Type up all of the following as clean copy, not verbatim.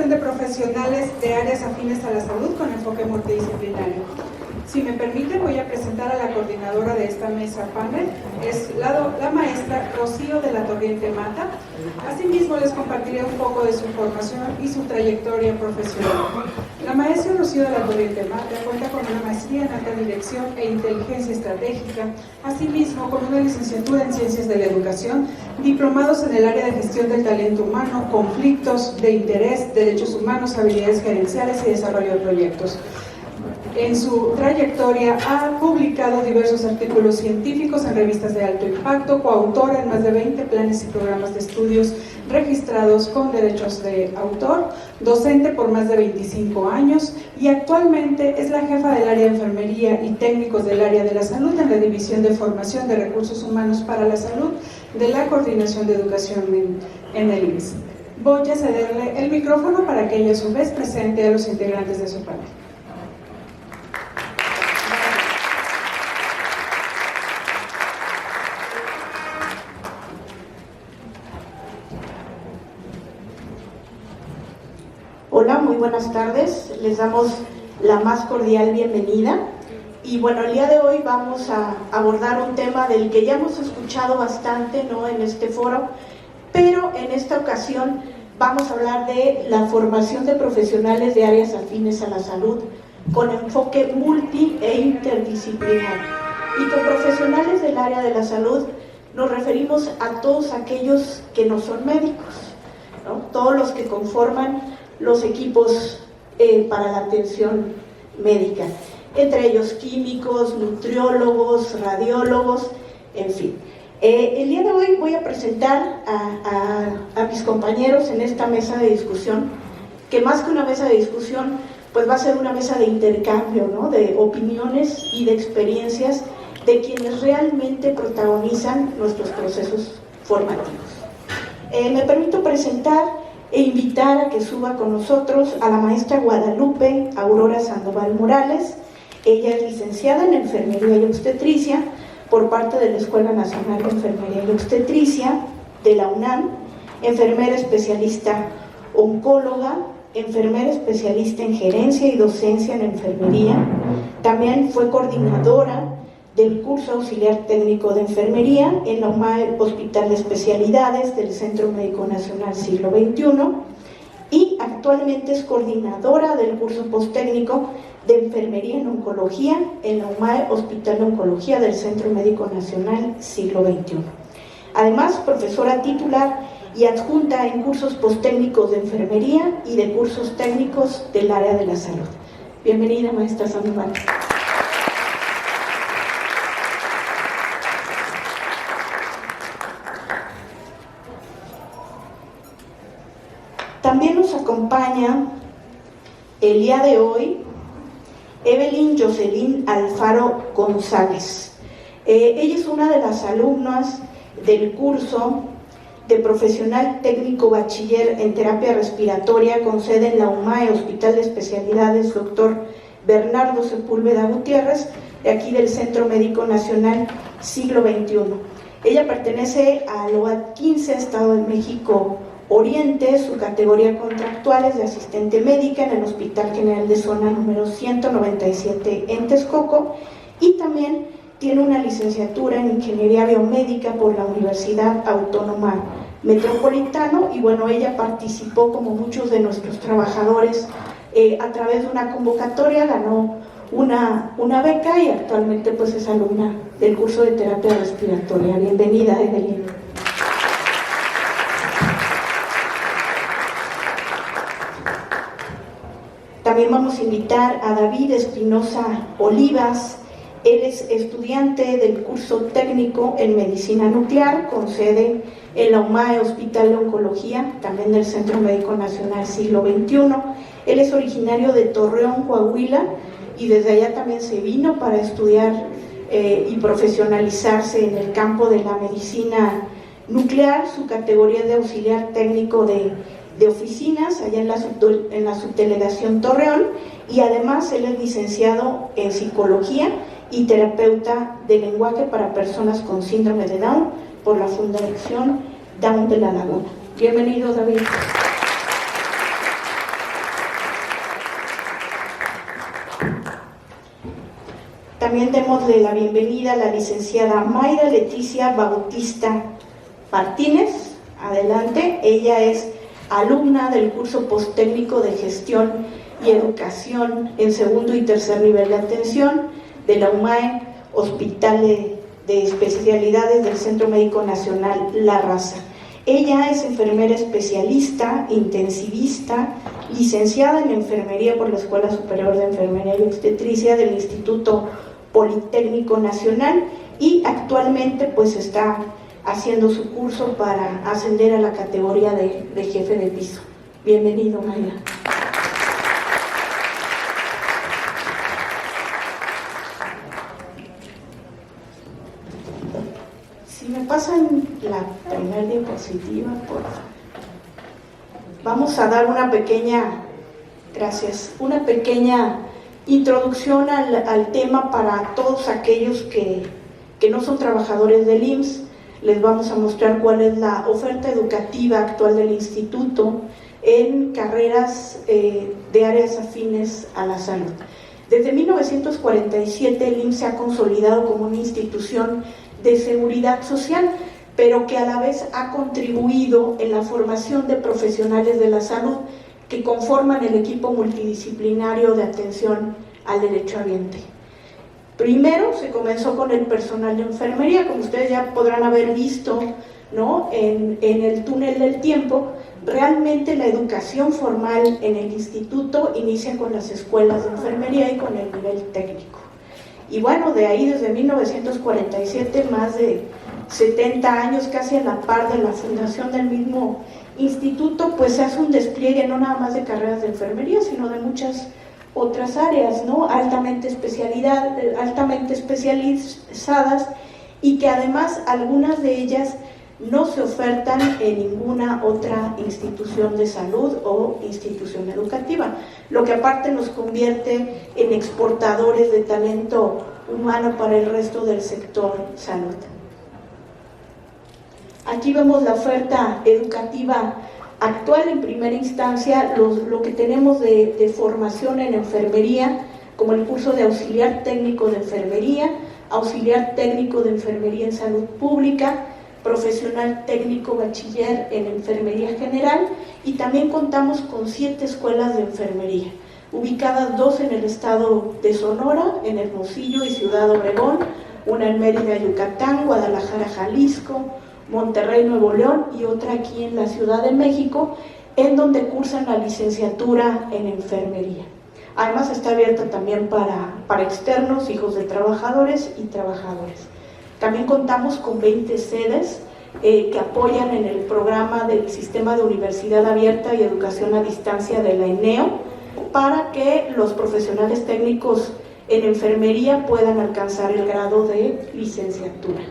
de profesionales de áreas afines a la salud con enfoque multidisciplinario. Si me permiten, voy a presentar a la coordinadora de esta mesa panel, es la maestra Rocío de la Torriente Mata. Asimismo, les compartiré un poco de su formación y su trayectoria profesional. La maestra Rocío de la Torriente Mata cuenta con una maestría en alta dirección e inteligencia estratégica, asimismo con una licenciatura en ciencias de la educación, diplomados en el área de gestión del talento humano, conflictos de interés, derechos humanos, habilidades gerenciales y desarrollo de proyectos. En su trayectoria ha publicado diversos artículos científicos en revistas de alto impacto, coautora en más de 20 planes y programas de estudios registrados con derechos de autor, docente por más de 25 años y actualmente es la jefa del área de enfermería y técnicos del área de la salud en la División de Formación de Recursos Humanos para la Salud de la Coordinación de Educación en el IMSS. Voy a cederle el micrófono para que ella a su vez presente a los integrantes de su panel. Hola, muy buenas tardes. Les damos la más cordial bienvenida. Y bueno, el día de hoy vamos a abordar un tema del que ya hemos escuchado bastante, ¿no?, en este foro, pero en esta ocasión vamos a hablar de la formación de profesionales de áreas afines a la salud con enfoque multi e interdisciplinar. Y con profesionales del área de la salud nos referimos a todos aquellos que no son médicos, ¿no?, todos los que conforman los equipos para la atención médica, entre ellos químicos, nutriólogos, radiólogos, en fin. El día de hoy voy a presentar a mis compañeros en esta mesa de discusión, que más que una mesa de discusión, pues va a ser una mesa de intercambio, ¿no?, de opiniones y de experiencias de quienes realmente protagonizan nuestros procesos formativos. Me permito presentar e invitar a que suba con nosotros a la maestra Guadalupe Aurora Sandoval Morales. Ella es licenciada en Enfermería y Obstetricia por parte de la Escuela Nacional de Enfermería y Obstetricia de la UNAM, enfermera especialista oncóloga, enfermera especialista en gerencia y docencia en enfermería. También fue coordinadora del curso auxiliar técnico de enfermería en la UMAE Hospital de Especialidades del Centro Médico Nacional Siglo XXI y actualmente es coordinadora del curso posttécnico de enfermería en oncología en la UMAE Hospital de Oncología del Centro Médico Nacional Siglo XXI. Además, profesora titular y adjunta en cursos posttécnicos de enfermería y de cursos técnicos del área de la salud. Bienvenida, maestra Sandoval. También nos acompaña el día de hoy Evelyn Jocelyn Alfaro González. Ella es una de las alumnas del curso de profesional técnico bachiller en terapia respiratoria con sede en la UMAE Hospital de Especialidades Dr. Bernardo Sepúlveda Gutiérrez, de aquí del Centro Médico Nacional Siglo XXI. Ella pertenece al OAT 15, Estado de México Oriente. Su categoría contractual es de asistente médica en el Hospital General de Zona número 197 en Texcoco y también tiene una licenciatura en Ingeniería Biomédica por la Universidad Autónoma Metropolitana y bueno, ella participó como muchos de nuestros trabajadores a través de una convocatoria, ganó una beca y actualmente pues es alumna del curso de terapia respiratoria. Bienvenida, Evelyn. También vamos a invitar a David Espinosa Olivas. Él es estudiante del curso técnico en medicina nuclear con sede en la UMAE Hospital de Oncología, también del Centro Médico Nacional Siglo XXI. Él es originario de Torreón, Coahuila, y desde allá también se vino para estudiar y profesionalizarse en el campo de la medicina nuclear. Su categoría es de auxiliar técnico de oficinas allá en la subdelegación Torreón, y además él es licenciado en psicología y terapeuta de lenguaje para personas con síndrome de Down por la Fundación Down de La Laguna. Bienvenido, David. también démosle la bienvenida a la licenciada Mayra Leticia Bautista Martínez. Adelante, ella es alumna del curso posttécnico de Gestión y Educación en segundo y tercer nivel de atención de la UMAE, Hospital de Especialidades del Centro Médico Nacional La Raza. Ella es enfermera especialista, intensivista, licenciada en enfermería por la Escuela Superior de Enfermería y Obstetricia del Instituto Politécnico Nacional y actualmente pues está haciendo su curso para ascender a la categoría de jefe de piso. Bienvenido, Mayra. Si me pasan la primera diapositiva, por favor. Vamos a dar una pequeña introducción al tema para todos aquellos que no son trabajadores del IMSS. Les vamos a mostrar cuál es la oferta educativa actual del instituto en carreras de áreas afines a la salud. Desde 1947 el IMSS se ha consolidado como una institución de seguridad social, pero que a la vez ha contribuido en la formación de profesionales de la salud que conforman el equipo multidisciplinario de atención al derechohabiente. Primero se comenzó con el personal de enfermería, como ustedes ya podrán haber visto, ¿no?, en el túnel del tiempo. Realmente la educación formal en el instituto inicia con las escuelas de enfermería y con el nivel técnico. Y bueno, de ahí desde 1947, más de 70 años, casi a la par de la fundación del mismo instituto, pues se hace un despliegue no nada más de carreras de enfermería, sino de muchas otras áreas, ¿no?, altamente especializadas, y que además algunas de ellas no se ofertan en ninguna otra institución de salud o institución educativa, lo que aparte nos convierte en exportadores de talento humano para el resto del sector salud. Aquí vemos la oferta educativa actual. En primera instancia, lo que tenemos de formación en enfermería, como el curso de auxiliar técnico de enfermería, auxiliar técnico de enfermería en salud pública, profesional técnico bachiller en enfermería general, y también contamos con 7 escuelas de enfermería, ubicadas 2 en el estado de Sonora, en Hermosillo y Ciudad Obregón, una en Mérida, Yucatán, Guadalajara, Jalisco, Monterrey, Nuevo León, y otra aquí en la Ciudad de México, en donde cursan la licenciatura en enfermería. Además está abierta también para externos, hijos de trabajadores y trabajadoras. También contamos con 20 sedes que apoyan en el programa del Sistema de Universidad Abierta y Educación a Distancia de la ENEO, para que los profesionales técnicos en enfermería puedan alcanzar el grado de licenciatura.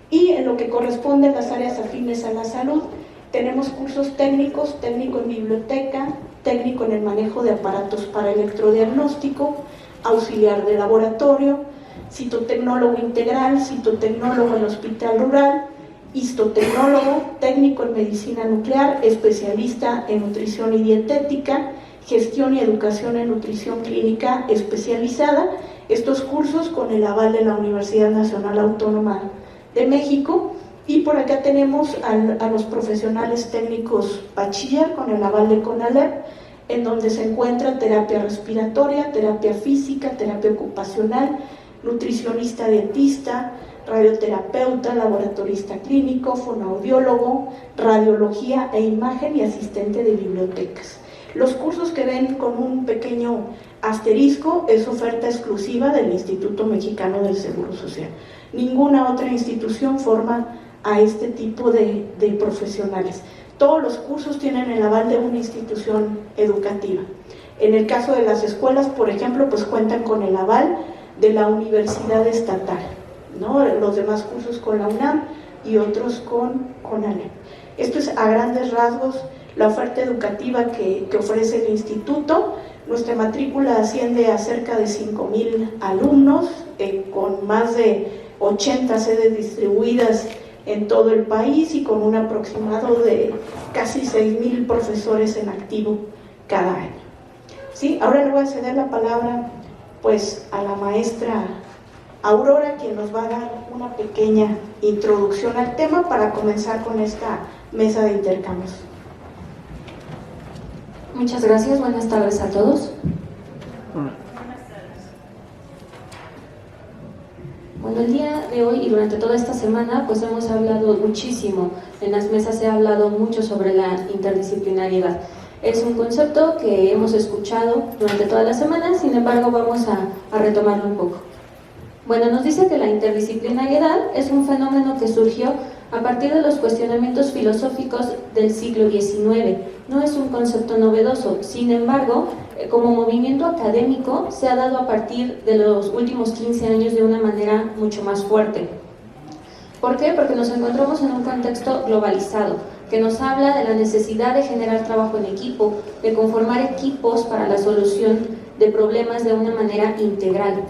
Y en lo que corresponde a las áreas afines a la salud, tenemos cursos técnicos: técnico en biblioteca, técnico en el manejo de aparatos para electrodiagnóstico, auxiliar de laboratorio, citotecnólogo integral, citotecnólogo en hospital rural, histotecnólogo, técnico en medicina nuclear, especialista en nutrición y dietética, gestión y educación en nutrición clínica especializada. Estos cursos con el aval de la Universidad Nacional Autónoma de México. Y por acá tenemos a los profesionales técnicos bachiller con el aval de CONALEP, en donde se encuentra terapia respiratoria, terapia física, terapia ocupacional, nutricionista dietista, radioterapeuta, laboratorista clínico, fonoaudiólogo, radiología e imagen, y asistente de bibliotecas. Los cursos que ven con un pequeño asterisco es oferta exclusiva del Instituto Mexicano del Seguro Social. Ninguna otra institución forma a este tipo de profesionales. Todos los cursos tienen el aval de una institución educativa. En el caso de las escuelas, por ejemplo, pues cuentan con el aval de la Universidad Estatal, ¿no? Los demás cursos con la UNAM y otros con CONALEP. Esto es a grandes rasgos la oferta educativa que ofrece el instituto. Nuestra matrícula asciende a cerca de 5,000 alumnos, con más de 80 sedes distribuidas en todo el país y con un aproximado de casi 6,000 profesores en activo cada año. ¿Sí? Ahora le voy a ceder la palabra pues a la maestra Aurora, quien nos va a dar una pequeña introducción al tema para comenzar con esta mesa de intercambios. Muchas gracias, buenas tardes a todos. Bueno, el día de hoy y durante toda esta semana pues hemos hablado muchísimo, en las mesas se ha hablado mucho sobre la interdisciplinariedad. Es un concepto que hemos escuchado durante toda la semana, sin embargo vamos a retomarlo un poco. Bueno, nos dice que la interdisciplinariedad es un fenómeno que surgió a partir de los cuestionamientos filosóficos del siglo XIX. No es un concepto novedoso, sin embargo, como movimiento académico se ha dado a partir de los últimos 15 años de una manera mucho más fuerte. ¿Por qué? Porque nos encontramos en un contexto globalizado, que nos habla de la necesidad de generar trabajo en equipo, de conformar equipos para la solución de problemas de una manera integral.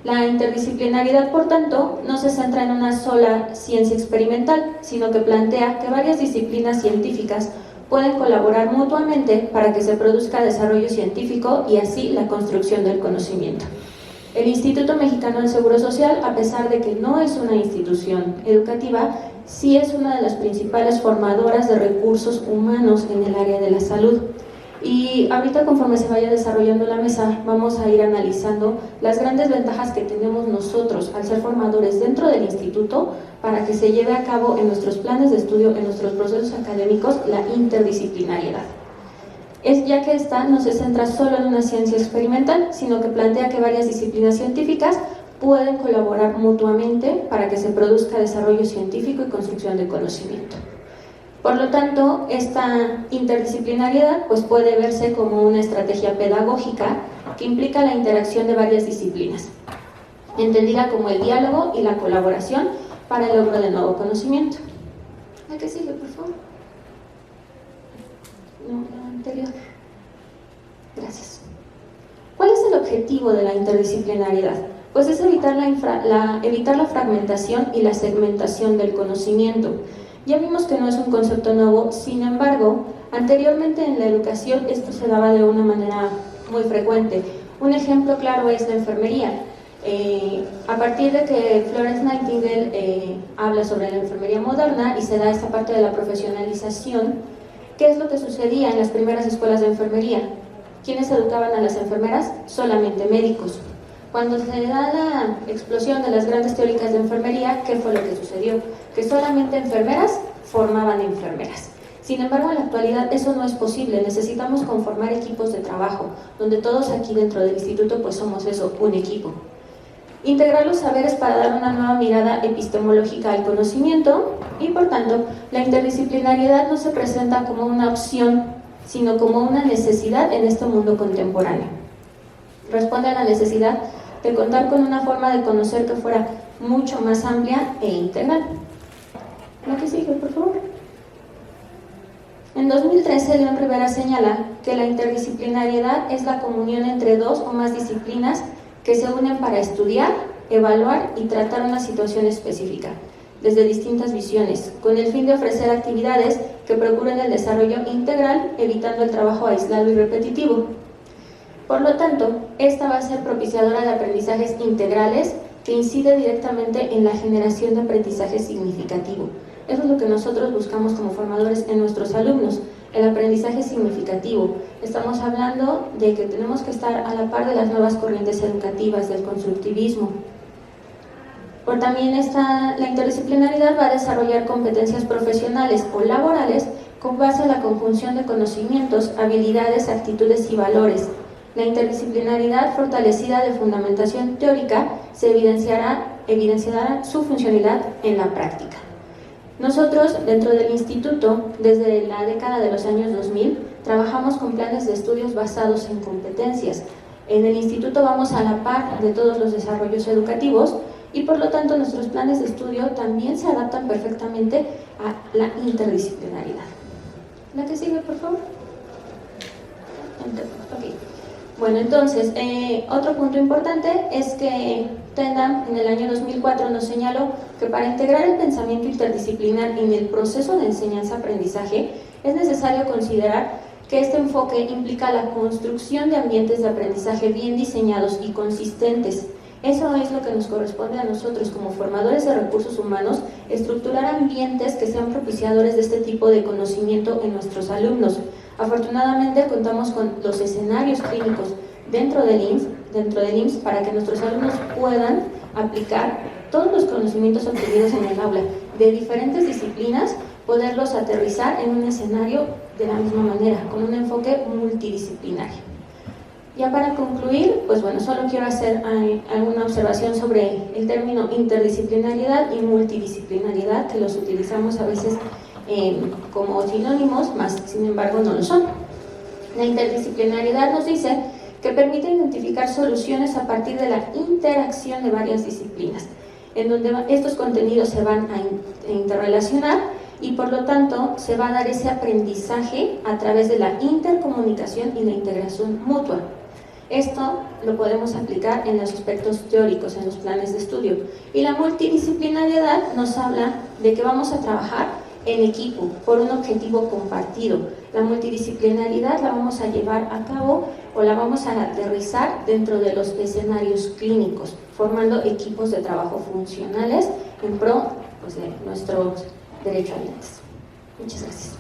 La interdisciplinariedad, por tanto, no se centra en una sola ciencia experimental, sino que plantea que varias disciplinas científicas pueden colaborar mutuamente para que se produzca desarrollo científico y así la construcción del conocimiento. El Instituto Mexicano del Seguro Social, a pesar de que no es una institución educativa, sí es una de las principales formadoras de recursos humanos en el área de la salud. Y ahorita, conforme se vaya desarrollando la mesa, vamos a ir analizando las grandes ventajas que tenemos nosotros al ser formadores dentro del instituto para que se lleve a cabo en nuestros planes de estudio, en nuestros procesos académicos, la interdisciplinariedad. Es ya que esta no se centra solo en una ciencia experimental, sino que plantea que varias disciplinas científicas pueden colaborar mutuamente para que se produzca desarrollo científico y construcción de conocimiento. Por lo tanto, esta interdisciplinariedad pues, puede verse como una estrategia pedagógica que implica la interacción de varias disciplinas, entendida como el diálogo y la colaboración para el logro de nuevo conocimiento. ¿La que sigue, por favor? No, la anterior. Gracias. ¿Cuál es el objetivo de la interdisciplinariedad? Pues es evitar la fragmentación y la segmentación del conocimiento. Ya vimos que no es un concepto nuevo, sin embargo, anteriormente en la educación esto se daba de una manera muy frecuente. Un ejemplo claro es la enfermería. A partir de que Florence Nightingale habla sobre la enfermería moderna y se da esta parte de la profesionalización, ¿qué es lo que sucedía en las primeras escuelas de enfermería? ¿Quiénes educaban a las enfermeras? Solamente médicos. Cuando se da la explosión de las grandes teóricas de enfermería, ¿qué fue lo que sucedió? Que solamente enfermeras formaban enfermeras. Sin embargo, en la actualidad eso no es posible, necesitamos conformar equipos de trabajo, donde todos aquí dentro del instituto pues somos eso, un equipo. Integrar los saberes para dar una nueva mirada epistemológica al conocimiento y, por tanto, la interdisciplinariedad no se presenta como una opción, sino como una necesidad en este mundo contemporáneo. Responde a la necesidad de contar con una forma de conocer que fuera mucho más amplia e integral. La que sigue, por favor. En 2013, León Rivera señala que la interdisciplinariedad es la comunión entre dos o más disciplinas que se unen para estudiar, evaluar y tratar una situación específica, desde distintas visiones, con el fin de ofrecer actividades que procuren el desarrollo integral, evitando el trabajo aislado y repetitivo. Por lo tanto, esta va a ser propiciadora de aprendizajes integrales que incide directamente en la generación de aprendizaje significativo. Eso es lo que nosotros buscamos como formadores en nuestros alumnos, el aprendizaje significativo. Estamos hablando de que tenemos que estar a la par de las nuevas corrientes educativas, del constructivismo. También la interdisciplinaridad va a desarrollar competencias profesionales o laborales con base en la conjunción de conocimientos, habilidades, actitudes y valores. La interdisciplinaridad fortalecida de fundamentación teórica se evidenciará su funcionalidad en la práctica. Nosotros, dentro del instituto, desde la década de los años 2000, trabajamos con planes de estudios basados en competencias. En el instituto vamos a la par de todos los desarrollos educativos y por lo tanto nuestros planes de estudio también se adaptan perfectamente a la interdisciplinaridad. La que sigue, por favor. Okay. Bueno, entonces, otro punto importante es que Tendam en el año 2004 nos señaló que para integrar el pensamiento interdisciplinar en el proceso de enseñanza-aprendizaje es necesario considerar que este enfoque implica la construcción de ambientes de aprendizaje bien diseñados y consistentes, Eso es lo que nos corresponde a nosotros como formadores de recursos humanos, estructurar ambientes que sean propiciadores de este tipo de conocimiento en nuestros alumnos. Afortunadamente contamos con los escenarios clínicos dentro del IMSS para que nuestros alumnos puedan aplicar todos los conocimientos obtenidos en el aula de diferentes disciplinas, poderlos aterrizar en un escenario de la misma manera, con un enfoque multidisciplinario. Ya para concluir, pues bueno, solo quiero hacer alguna observación sobre el término interdisciplinariedad y multidisciplinariedad, que los utilizamos a veces como sinónimos, más sin embargo no lo son. La interdisciplinariedad nos dice que permite identificar soluciones a partir de la interacción de varias disciplinas, en donde estos contenidos se van a interrelacionar y por lo tanto se va a dar ese aprendizaje a través de la intercomunicación y la integración mutua. Esto lo podemos aplicar en los aspectos teóricos, en los planes de estudio. Y la multidisciplinariedad nos habla de que vamos a trabajar en equipo, por un objetivo compartido. La multidisciplinariedad la vamos a llevar a cabo o la vamos a aterrizar dentro de los escenarios clínicos, formando equipos de trabajo funcionales en pro pues, de nuestros derechohabientes. Muchas gracias.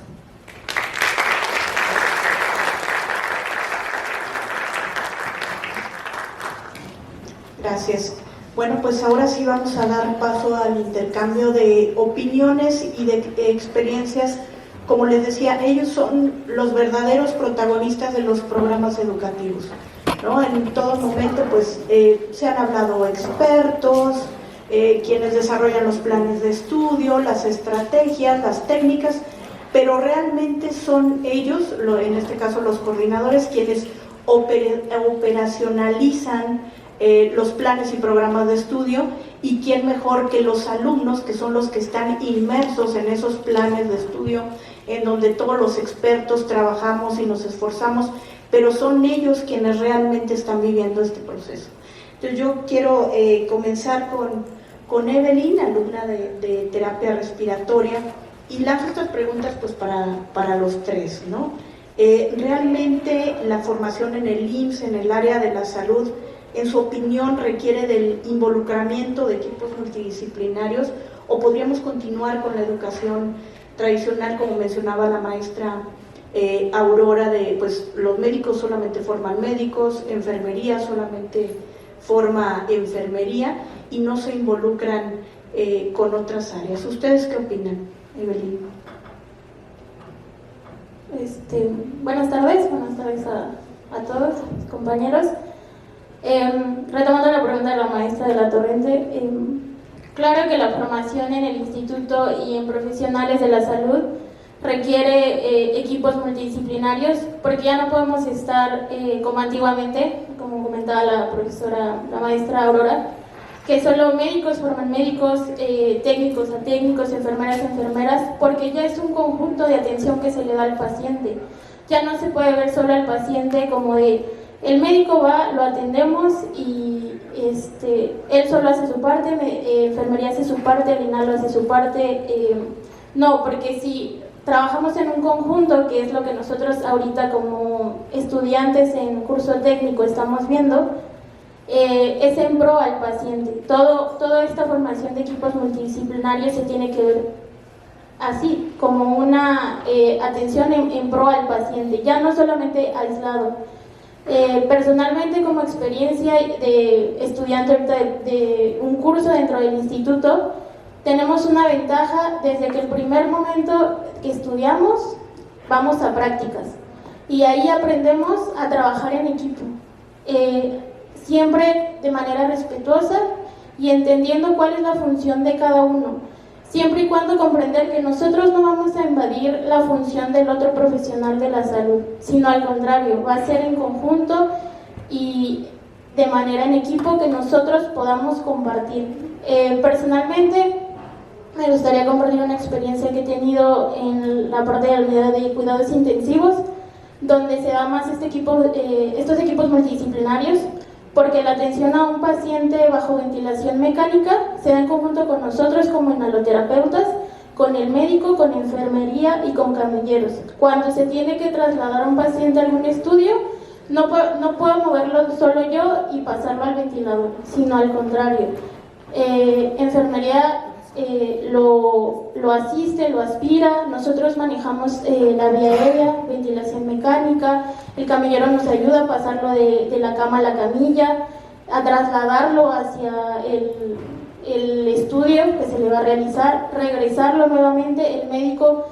Gracias. Bueno, pues ahora sí vamos a dar paso al intercambio de opiniones y de experiencias. Como les decía, ellos son los verdaderos protagonistas de los programas educativos, ¿no? En todo momento, pues, se han hablado expertos, quienes desarrollan los planes de estudio, las estrategias, las técnicas, pero realmente son ellos, en este caso los coordinadores, quienes operacionalizan los planes y programas de estudio, y quién mejor que los alumnos, que son los que están inmersos en esos planes de estudio, en donde todos los expertos trabajamos y nos esforzamos, pero son ellos quienes realmente están viviendo este proceso. Entonces yo quiero comenzar con Evelyn, alumna de terapia respiratoria, y lanzo estas preguntas pues para los tres, ¿no? Realmente la formación en el IMSS, en el área de la salud, en su opinión, requiere del involucramiento de equipos multidisciplinarios, o podríamos continuar con la educación tradicional, como mencionaba la maestra Aurora, de pues los médicos solamente forman médicos, enfermería solamente forma enfermería y no se involucran con otras áreas. ¿Ustedes qué opinan, Evelyn? Buenas tardes a todos, compañeros. Retomando la pregunta de la maestra de la Torrente, claro que la formación en el instituto y en profesionales de la salud requiere equipos multidisciplinarios, porque ya no podemos estar como antiguamente, como comentaba la maestra Aurora, que solo médicos forman médicos, técnicos a técnicos, enfermeras a enfermeras, porque ya es un conjunto de atención que se le da al paciente. Ya no se puede ver solo al paciente como de el médico va, lo atendemos y él solo hace su parte, enfermería hace su parte, el INALO hace su parte. No, porque si trabajamos en un conjunto, que es lo que nosotros ahorita como estudiantes en curso técnico estamos viendo, es en pro al paciente. Toda esta formación de equipos multidisciplinarios se tiene que ver así, como una atención en pro al paciente, ya no solamente aislado. Personalmente, como experiencia de estudiante de un curso dentro del instituto, tenemos una ventaja desde que el primer momento que estudiamos vamos a prácticas y ahí aprendemos a trabajar en equipo, siempre de manera respetuosa y entendiendo cuál es la función de cada uno, siempre y cuando comprender que nosotros no vamos a invadir la función del otro profesional de la salud, sino al contrario, va a ser en conjunto y de manera en equipo que nosotros podamos compartir. Personalmente, me gustaría compartir una experiencia que he tenido en la parte de la unidad de cuidados intensivos, donde se da más estos equipos multidisciplinarios, porque la atención a un paciente bajo ventilación mecánica se da en conjunto con nosotros como inhaloterapeutas, con el médico, con enfermería y con camilleros. Cuando se tiene que trasladar a un paciente a algún estudio, no puedo moverlo solo yo y pasarlo al ventilador, sino al contrario. Enfermería lo asiste, lo aspira, nosotros manejamos la vía aérea, ventilación mecánica, el camillero nos ayuda a pasarlo de la cama a la camilla, a trasladarlo hacia el estudio que se le va a realizar, regresarlo nuevamente. El médico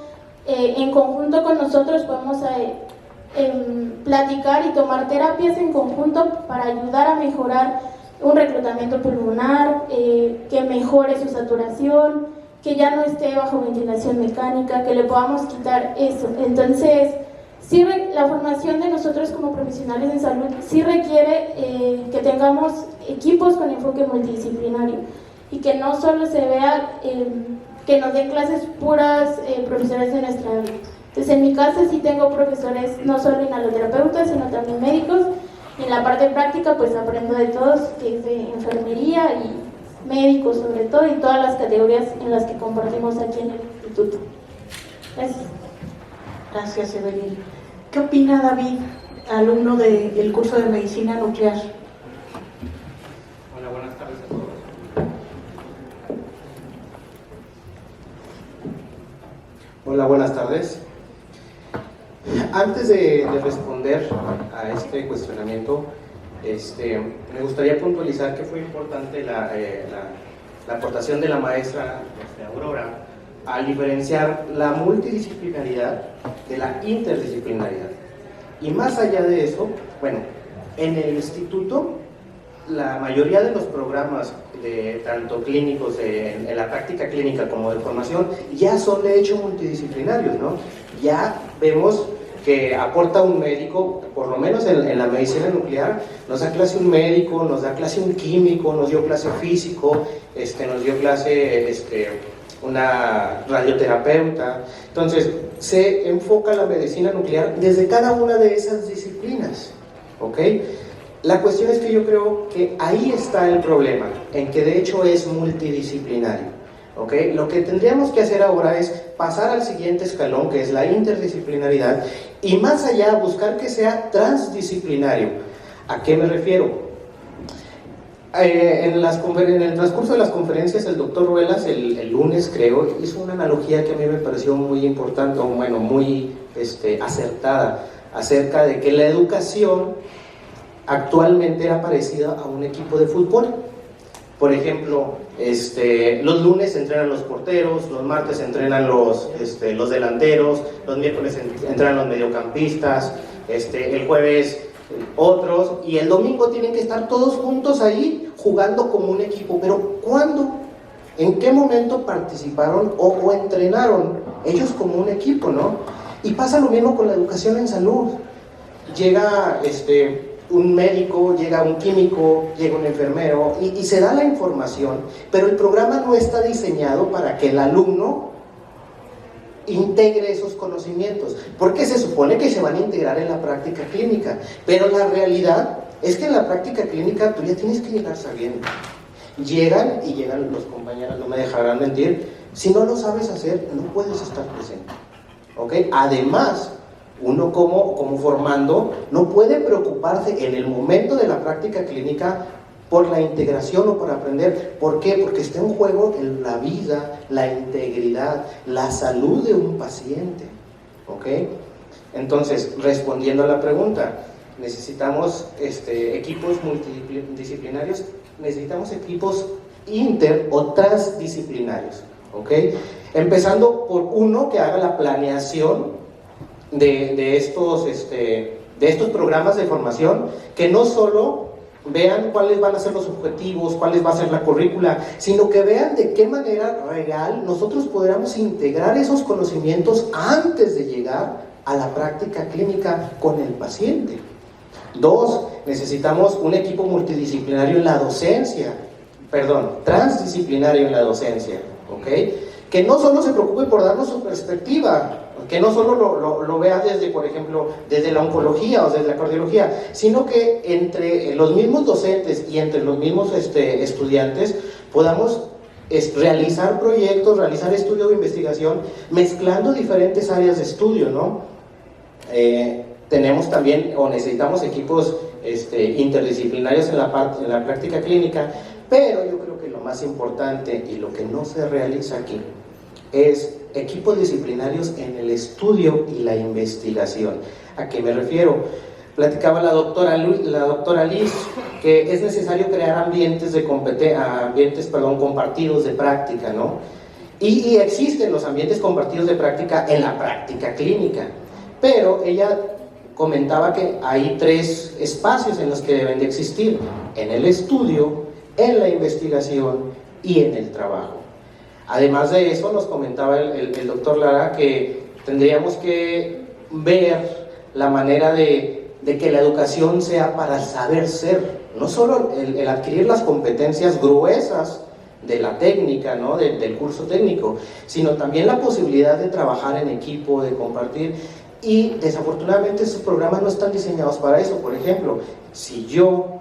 en conjunto con nosotros podemos platicar y tomar terapias en conjunto para ayudar a mejorar un reclutamiento pulmonar, que mejore su saturación, que ya no esté bajo ventilación mecánica, que le podamos quitar eso. Entonces, sí, la formación de nosotros como profesionales de salud sí requiere que tengamos equipos con enfoque multidisciplinario y que no solo se vea que nos den clases puras profesores de nuestra área. Entonces, en mi casa sí tengo profesores no solo inhaloterapeutas, sino también médicos. Y en la parte práctica, pues aprendo de todos, que es de enfermería y médicos sobre todo, y todas las categorías en las que compartimos aquí en el instituto. Gracias. Gracias, Evelyn. ¿Qué opina David, alumno del curso de Medicina Nuclear? Hola, buenas tardes a todos. Hola, buenas tardes. Antes de responder a este cuestionamiento, me gustaría puntualizar que fue importante la aportación de la maestra Aurora al diferenciar la multidisciplinaridad de la interdisciplinaridad. Y más allá de eso, bueno, en el instituto, la mayoría de los programas, tanto clínicos en la práctica clínica como de formación, ya son de hecho multidisciplinarios, ¿no? Ya vemos que aporta un médico, por lo menos en la medicina nuclear, nos da clase un médico, nos da clase un químico, nos dio clase físico, nos dio clase una radioterapeuta. Entonces, se enfoca la medicina nuclear desde cada una de esas disciplinas, ¿ok? La cuestión es que yo creo que ahí está el problema, en que de hecho es multidisciplinario. ¿Okay? Lo que tendríamos que hacer ahora es pasar al siguiente escalón, que es la interdisciplinaridad, y más allá buscar que sea transdisciplinario. ¿A qué me refiero? En el transcurso de las conferencias, el doctor Ruelas, el lunes creo, hizo una analogía que a mí me pareció muy importante, bueno, muy acertada, acerca de que la educación actualmente era parecida a un equipo de fútbol. Por ejemplo, los lunes entrenan los porteros, los martes entrenan los delanteros, los miércoles entrenan los mediocampistas, el jueves otros, y el domingo tienen que estar todos juntos ahí jugando como un equipo. Pero ¿cuándo? ¿En qué momento participaron o entrenaron ellos como un equipo, no? Y pasa lo mismo con la educación en salud. Llega un médico, llega un químico, llega un enfermero y se da la información, pero el programa no está diseñado para que el alumno integre esos conocimientos, porque se supone que se van a integrar en la práctica clínica, pero la realidad es que en la práctica clínica tú ya tienes que llegar sabiendo. Llegan los compañeros, no me dejarán mentir, si no lo sabes hacer, no puedes estar presente, ¿ok? Además, uno como formando no puede preocuparse en el momento de la práctica clínica por la integración o por aprender. ¿Por qué? Porque está en juego la vida, la integridad, la salud de un paciente, ¿ok? Entonces, respondiendo a la pregunta, necesitamos equipos multidisciplinarios, necesitamos equipos inter o transdisciplinarios, ¿ok? Empezando por uno que haga la planeación de estos programas de formación, que no solo vean cuáles van a ser los objetivos, cuáles va a ser la currícula, sino que vean de qué manera real nosotros podríamos integrar esos conocimientos antes de llegar a la práctica clínica con el paciente. 2, necesitamos un equipo multidisciplinario en la docencia, transdisciplinario en la docencia, ¿ok? Que no solo se preocupe por darnos su perspectiva, que no solo lo vea desde, por ejemplo, desde la oncología o desde la cardiología, sino que entre los mismos docentes y entre los mismos estudiantes podamos realizar proyectos, realizar estudios de investigación, mezclando diferentes áreas de estudio, ¿no? tenemos también o necesitamos equipos interdisciplinarios en la práctica clínica, pero yo creo que lo más importante y lo que no se realiza aquí es equipos disciplinarios en el estudio y la investigación. ¿A qué me refiero? Platicaba la doctora Liz que es necesario crear ambientes compartidos de práctica, ¿no? Y existen los ambientes compartidos de práctica en la práctica clínica, pero ella comentaba que hay 3 espacios en los que deben de existir: en el estudio, en la investigación y en el trabajo. Además de eso, nos comentaba el doctor Lara que tendríamos que ver la manera de que la educación sea para saber ser, no solo el adquirir las competencias gruesas de la técnica, ¿no? del curso técnico, sino también la posibilidad de trabajar en equipo, de compartir. Y desafortunadamente estos programas no están diseñados para eso. Por ejemplo, si yo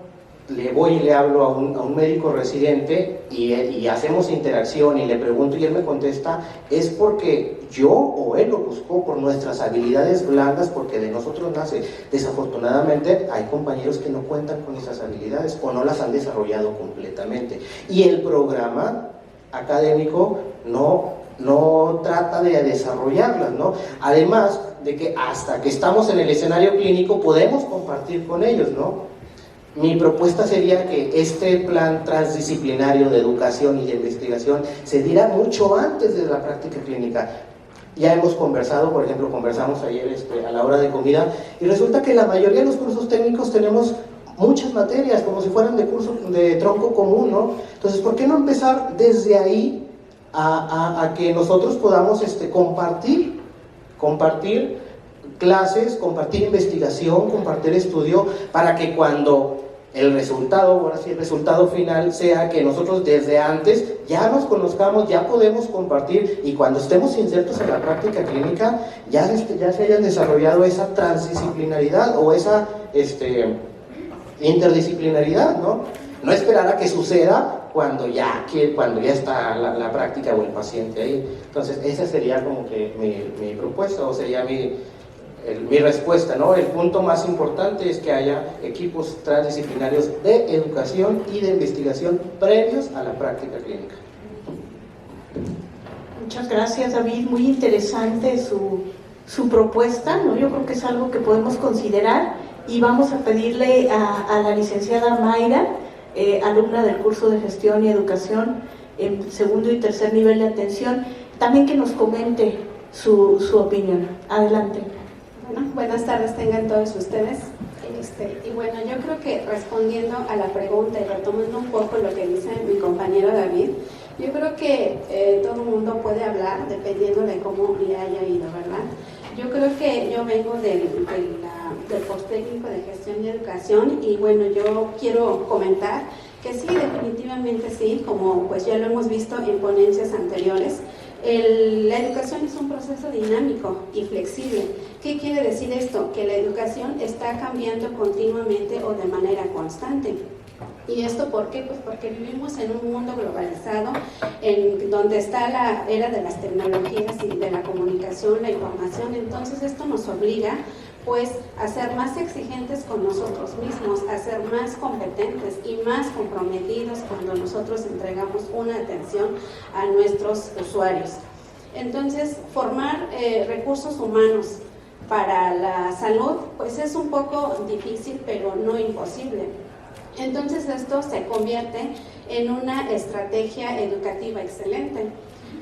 le voy y le hablo a un médico residente y hacemos interacción y le pregunto y él me contesta, es porque yo o él lo buscó por nuestras habilidades blandas, porque de nosotros nace. Desafortunadamente hay compañeros que no cuentan con esas habilidades o no las han desarrollado completamente, y el programa académico no trata de desarrollarlas, ¿no? Además de que hasta que estamos en el escenario clínico podemos compartir con ellos, ¿no? Mi propuesta sería que este plan transdisciplinario de educación y de investigación se diera mucho antes de la práctica clínica. Ya hemos conversado, por ejemplo, conversamos ayer a la hora de comida, y resulta que la mayoría de los cursos técnicos tenemos muchas materias, como si fueran de tronco común, ¿no? Entonces, ¿por qué no empezar desde ahí a que nosotros podamos compartir clases, compartir investigación, compartir estudio, para que cuando el resultado final sea que nosotros desde antes ya nos conozcamos, ya podemos compartir, y cuando estemos insertos en la práctica clínica ya se hayan desarrollado esa transdisciplinaridad o esa interdisciplinaridad, ¿no? No esperar a que suceda cuando ya está la práctica o el paciente ahí. Entonces esa sería como que mi propuesta, o sería mi respuesta, ¿no? El punto más importante es que haya equipos transdisciplinarios de educación y de investigación previos a la práctica clínica. Muchas gracias, David. Muy interesante su propuesta, ¿no? Yo creo que es algo que podemos considerar, y vamos a pedirle a la licenciada Mayra, alumna del curso de Gestión y Educación en 2º y 3er nivel de atención, también que nos comente su opinión. Adelante. Bueno, buenas tardes tengan todos ustedes. Y bueno, yo creo que respondiendo a la pregunta y retomando un poco lo que dice mi compañero David, yo creo que todo el mundo puede hablar dependiendo de cómo le haya ido, ¿verdad? Yo creo que yo vengo del posttécnico de Gestión y Educación, y bueno, yo quiero comentar que sí, definitivamente sí, como pues ya lo hemos visto en ponencias anteriores. La educación es un proceso dinámico y flexible. ¿Qué quiere decir esto? Que la educación está cambiando continuamente o de manera constante. ¿Y esto por qué? Pues porque vivimos en un mundo globalizado, en donde está la era de las tecnologías y de la comunicación, la información. Entonces esto nos obliga pues a ser más exigentes con nosotros mismos, a ser más competentes y más comprometidos cuando nosotros entregamos una atención a nuestros usuarios. Entonces, formar recursos humanos para la salud pues es un poco difícil, pero no imposible. Entonces esto se convierte en una estrategia educativa excelente.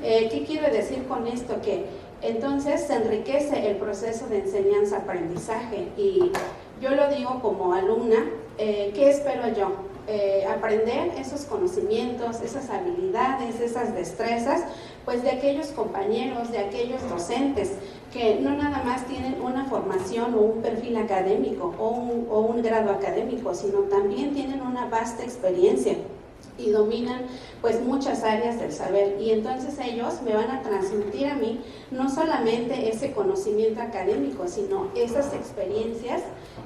¿Qué quiero decir con esto? Que entonces se enriquece el proceso de enseñanza-aprendizaje, y yo lo digo como alumna. ¿Qué espero yo? Aprender esos conocimientos, esas habilidades, esas destrezas, pues de aquellos compañeros, de aquellos docentes que no nada más tienen una formación o un perfil académico o un grado académico, sino también tienen una vasta experiencia y dominan pues muchas áreas del saber, y entonces ellos me van a transmitir a mí no solamente ese conocimiento académico, sino esas experiencias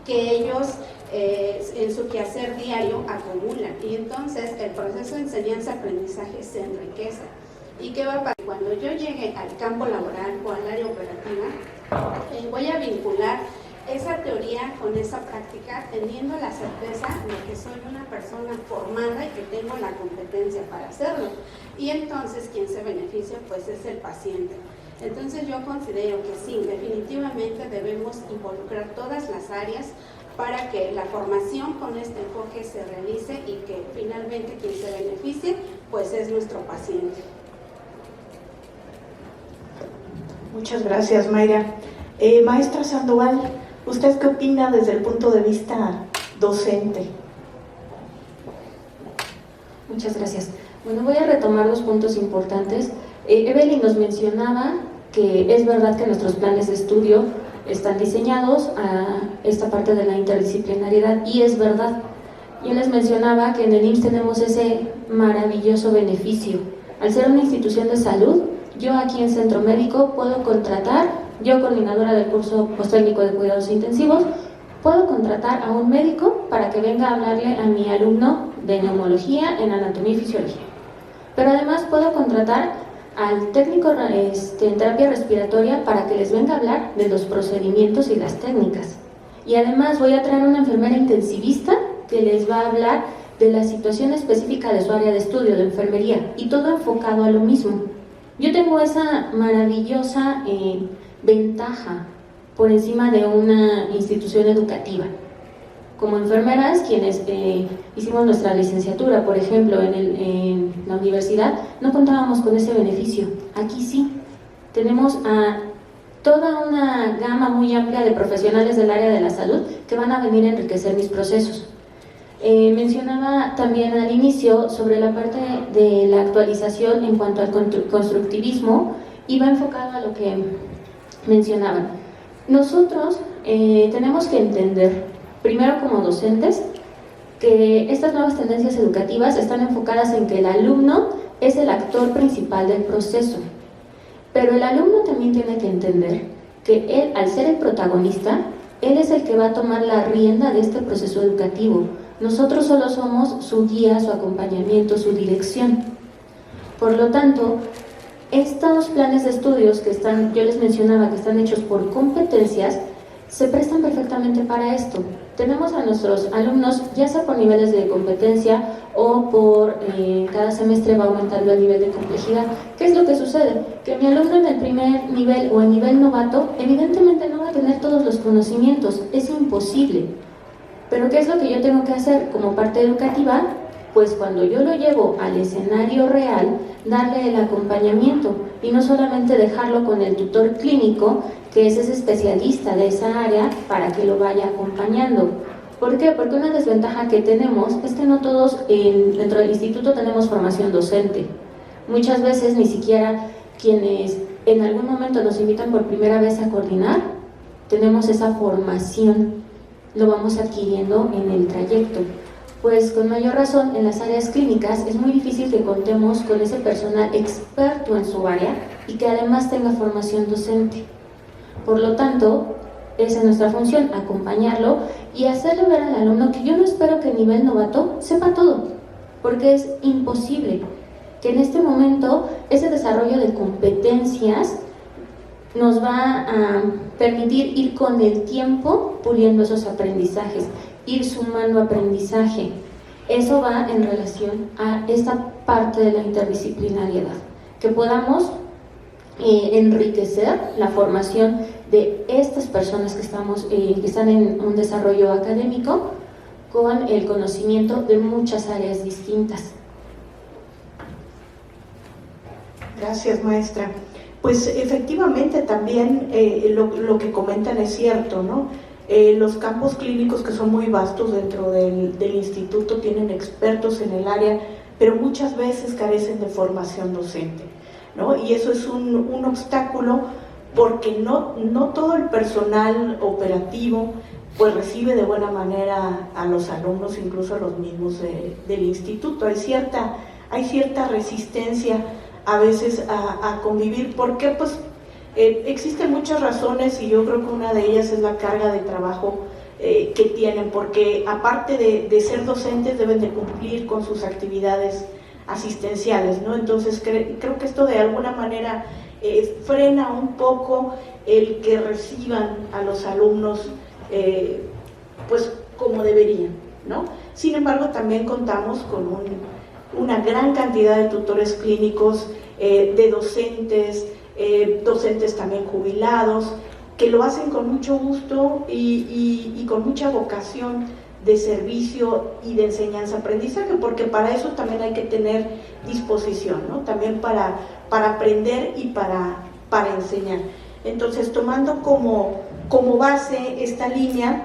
que ellos en su quehacer diario acumulan, y entonces el proceso de enseñanza-aprendizaje se enriquece. ¿Y qué va a pasar? Cuando yo llegue al campo laboral o al área operativa, voy a vincular esa teoría con esa práctica, teniendo la certeza de que soy una persona formada y que tengo la competencia para hacerlo. Y entonces quien se beneficia pues es el paciente. Entonces yo considero que sí, definitivamente debemos involucrar todas las áreas para que la formación con este enfoque se realice y que finalmente quien se beneficie pues es nuestro paciente. Muchas gracias, Mayra. Maestra Sandoval, ¿usted qué opina desde el punto de vista docente? Muchas gracias. Bueno, voy a retomar dos puntos importantes. Evelyn nos mencionaba que es verdad que nuestros planes de estudio están diseñados a esta parte de la interdisciplinariedad, y es verdad. Yo les mencionaba que en el IMSS tenemos ese maravilloso beneficio. Al ser una institución de salud, yo aquí en Centro Médico puedo contratar, yo coordinadora del curso posttécnico de cuidados intensivos, puedo contratar a un médico para que venga a hablarle a mi alumno de neumología en anatomía y fisiología. Pero además puedo contratar al técnico en terapia respiratoria para que les venga a hablar de los procedimientos y las técnicas. Y además voy a traer una enfermera intensivista que les va a hablar de la situación específica de su área de estudio, de enfermería, y todo enfocado a lo mismo. Yo tengo esa maravillosa ventaja por encima de una institución educativa. Como enfermeras, quienes hicimos nuestra licenciatura, por ejemplo, en la universidad, no contábamos con ese beneficio. Aquí sí, tenemos a toda una gama muy amplia de profesionales del área de la salud que van a venir a enriquecer mis procesos. Mencionaba también al inicio sobre la parte de la actualización en cuanto al constructivismo, y va enfocado a lo que mencionaban. Nosotros tenemos que entender, primero como docentes, que estas nuevas tendencias educativas están enfocadas en que el alumno es el actor principal del proceso, pero el alumno también tiene que entender que él, al ser el protagonista, él es el que va a tomar la rienda de este proceso educativo. Nosotros solo somos su guía, su acompañamiento, su dirección. Por lo tanto, estos planes de estudios que están, yo les mencionaba, que están hechos por competencias, se prestan perfectamente para esto. Tenemos a nuestros alumnos, ya sea por niveles de competencia o por cada semestre va aumentando el nivel de complejidad. ¿Qué es lo que sucede? Que mi alumno en el primer nivel o en nivel novato, evidentemente no va a tener todos los conocimientos, es imposible. Pero ¿qué es lo que yo tengo que hacer como parte educativa? Pues cuando yo lo llevo al escenario real, darle el acompañamiento y no solamente dejarlo con el tutor clínico, que es ese especialista de esa área, para que lo vaya acompañando. ¿Por qué? Porque una desventaja que tenemos es que no todos dentro del instituto tenemos formación docente. Muchas veces ni siquiera quienes en algún momento nos invitan por primera vez a coordinar, tenemos esa formación, lo vamos adquiriendo en el trayecto. Pues con mayor razón en las áreas clínicas es muy difícil que contemos con ese personal experto en su área y que además tenga formación docente. Por lo tanto, esa es nuestra función, acompañarlo y hacerle ver al alumno que yo no espero que a nivel novato sepa todo, porque es imposible. Que en este momento ese desarrollo de competencias nos va a permitir ir con el tiempo puliendo esos aprendizajes, ir sumando aprendizaje. Eso va en relación a esta parte de la interdisciplinariedad, que podamos enriquecer la formación de estas personas que están en un desarrollo académico con el conocimiento de muchas áreas distintas. Gracias, maestra. Pues efectivamente también lo que comentan es cierto, ¿no? Los campos clínicos, que son muy vastos dentro del instituto, tienen expertos en el área, pero muchas veces carecen de formación docente, ¿no? Y eso es un obstáculo, porque no todo el personal operativo pues recibe de buena manera a los alumnos, incluso a los mismos del instituto. Hay cierta resistencia a veces a convivir, porque pues existen muchas razones, y yo creo que una de ellas es la carga de trabajo que tienen, porque aparte de ser docentes deben de cumplir con sus actividades asistenciales, ¿no? Entonces creo que esto de alguna manera frena un poco el que reciban a los alumnos pues como deberían, ¿no? Sin embargo, también contamos con una gran cantidad de tutores clínicos, de docentes, docentes también jubilados, que lo hacen con mucho gusto y con mucha vocación de servicio y de enseñanza-aprendizaje, porque para eso también hay que tener disposición, ¿no? También para aprender y para enseñar. Entonces, tomando como base esta línea,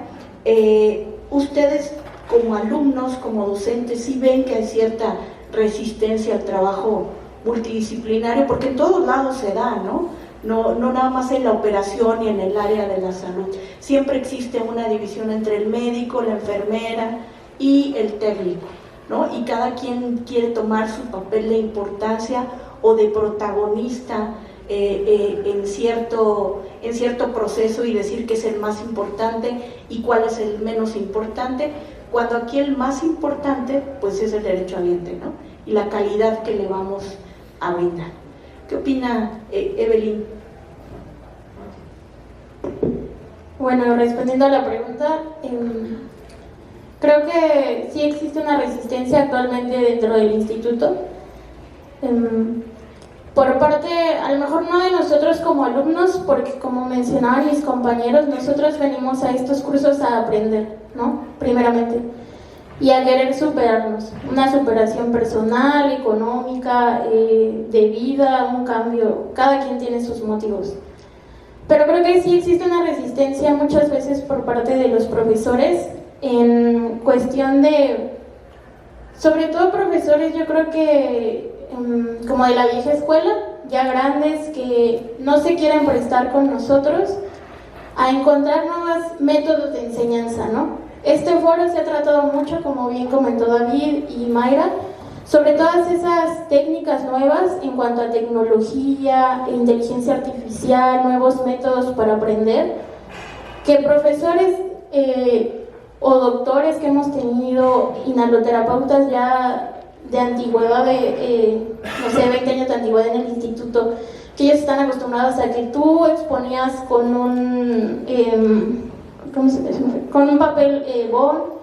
ustedes como alumnos, como docentes, sí ven que hay cierta resistencia al trabajo multidisciplinario, porque en todos lados se da, ¿no? No nada más en la operación y en el área de la salud. Siempre existe una división entre el médico, la enfermera y el técnico, ¿no? Y cada quien quiere tomar su papel de importancia o de protagonista en cierto proceso y decir que es el más importante y cuál es el menos importante, cuando aquí el más importante pues es el derecho habiente, ¿no? Y la calidad que le vamos a brindar. ¿Qué opina Evelyn? Bueno, respondiendo a la pregunta, creo que sí existe una resistencia actualmente dentro del instituto. Por parte, a lo mejor no de nosotros como alumnos, porque como mencionaban mis compañeros, nosotros venimos a estos cursos a aprender, ¿no? Primeramente. Y a querer superarnos, una superación personal, económica, de vida, un cambio, cada quien tiene sus motivos. Pero creo que sí existe una resistencia muchas veces por parte de los profesores en cuestión de, sobre todo profesores, yo creo que como de la vieja escuela, ya grandes, que no se quieren prestar con nosotros a encontrar nuevos métodos de enseñanza, ¿no? Este foro se ha tratado mucho, como bien comentó David y Mayra, sobre todas esas técnicas nuevas en cuanto a tecnología, inteligencia artificial, nuevos métodos para aprender, que profesores o doctores que hemos tenido, inhaloterapeutas ya de antigüedad, no sé, 20 años de antigüedad en el instituto, que ellos están acostumbrados a que tú exponías con un papel bond,